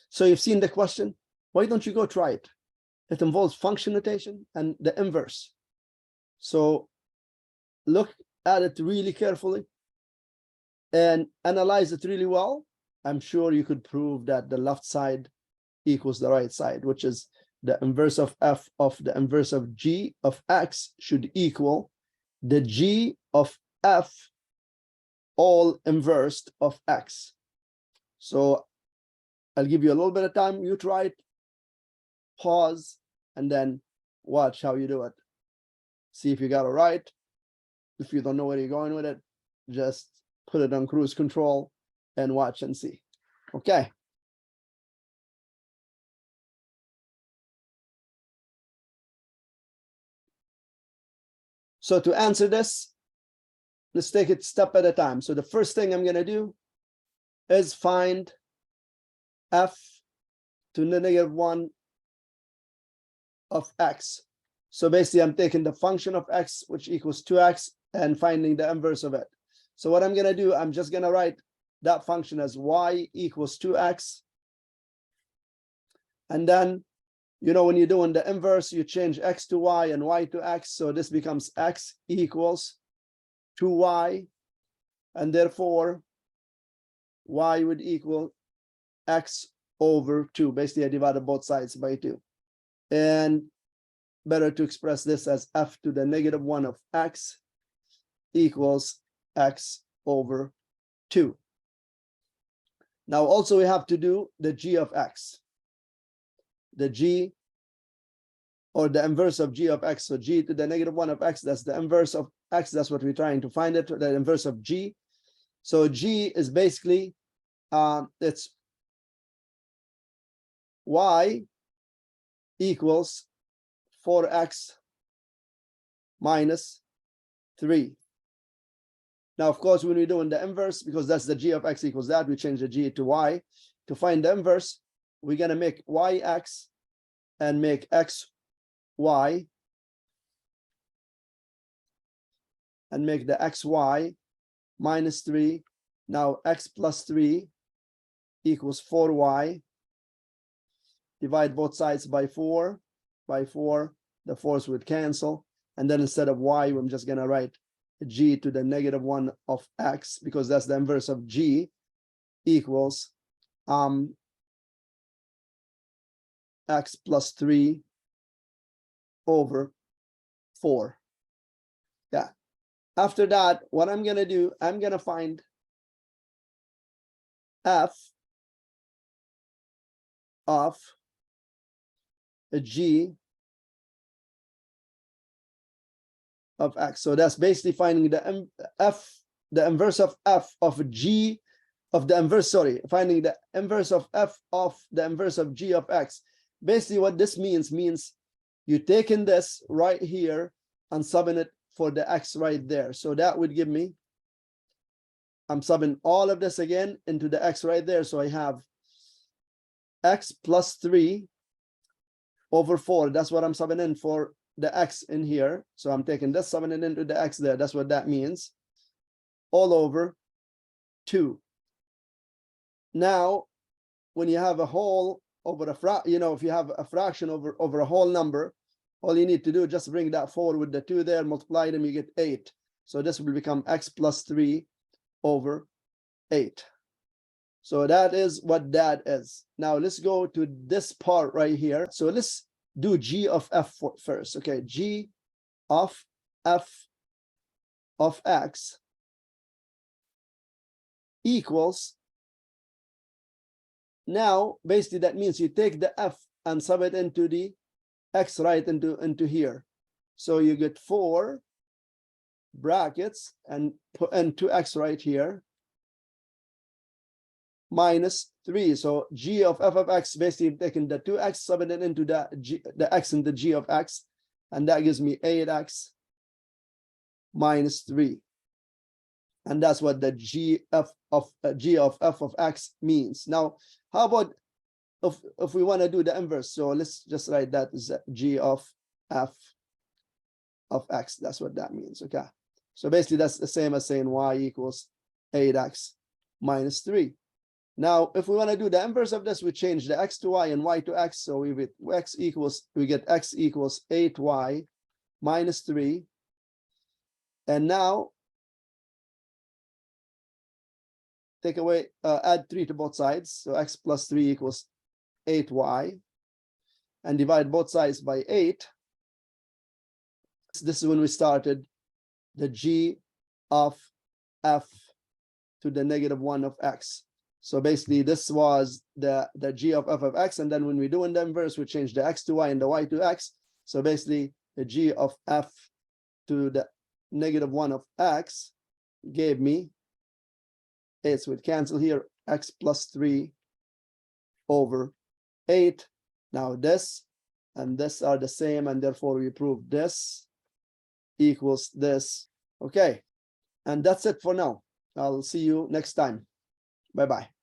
So you've seen the question. Why don't you go try it? It involves function notation and the inverse. So look at it really carefully and analyze it really well. I'm sure you could prove that the left side equals the right side, which is the inverse of f of the inverse of g of x should equal the g of f all inversed of x. So I'll give you a little bit of time. You try it, pause, and then watch how you do it. See if you got it right. If you don't know where you're going with it, just put it on cruise control and watch and see. Okay. So to answer this, let's take it step at a time. So the first thing I'm going to do is find f to the -1 of x. So basically, I'm taking the function of x, which equals 2x, and finding the inverse of it. So what I'm going to do, I'm just going to write that function as y equals 2x. And then, you know, when you're doing the inverse, you change x to y and y to x. So this becomes x equals 2y. And therefore, y would equal x over 2. Basically, I divided both sides by 2. And better to express this as f to the -1 of x equals x over 2. Now, also we have to do the g of x. The g, or the inverse of g of x. So g to the -1 of x, that's the inverse of x. That's what we're trying to find it, the inverse of g. So g is basically, it's y equals 4x minus 3. Now, of course, when we're doing the inverse, because that's the g of x equals that, we change the g to y. To find the inverse, we're going to make yx and make xy and make the xy minus 3. Now, x plus 3 equals 4y. Divide both sides by 4. By 4, the 4's would cancel. And then instead of y, I'm just going to write g to the -1 of x, because that's the inverse of g, equals x plus 3 over 4. Yeah. After that, what I'm going to do, I'm going to find f of a g of x. So that's basically finding the the inverse of f of g of the inverse, finding the inverse of f of the inverse of g of x. Basically what this means you're taking this right here and subbing it for the x right there. So that would give me, I'm subbing all of this again into the x right there. So I have x plus 3 over 4. That's what I'm subbing in for the x in here. So I'm taking this, subbing it into the x there. That's what that means. All over 2. Now, when you have a whole over a if you have a fraction over a whole number, all you need to do is just bring that forward with the 2 there, multiply them, you get 8. So this will become x plus 3 over 8. So that is what that is. Now let's go to this part right here. So let's do g of f first. Okay, g of f of x equals, now basically that means you take the f and sub it into the x right into here. So you get 4 brackets and put in 2x right here minus 3. So g of f of x, basically taking the 2x, subbing it into the x in the g of x, and that gives me 8x minus 3. And that's what the g of f of x means. Now, how about if we want to do the inverse? So let's just write that as g of f of x. That's what that means. Okay. So basically that's the same as saying y equals 8x minus 3. Now, if we want to do the inverse of this, we change the x to y and y to x. So we get x equals 8y minus 3. And now take away, add 3 to both sides. So x plus 3 equals 8y. And divide both sides by 8. This is when we started the g of f to the -1 of x. So basically, this was the g of f of x. And then when we do in the inverse, we change the x to y and the y to x. So basically, the g of f to the -1 of x gave me 8. So it cancel here, x plus 3 over 8. Now this and this are the same, and therefore we prove this equals this. Okay, and that's it for now. I'll see you next time. Bye-bye.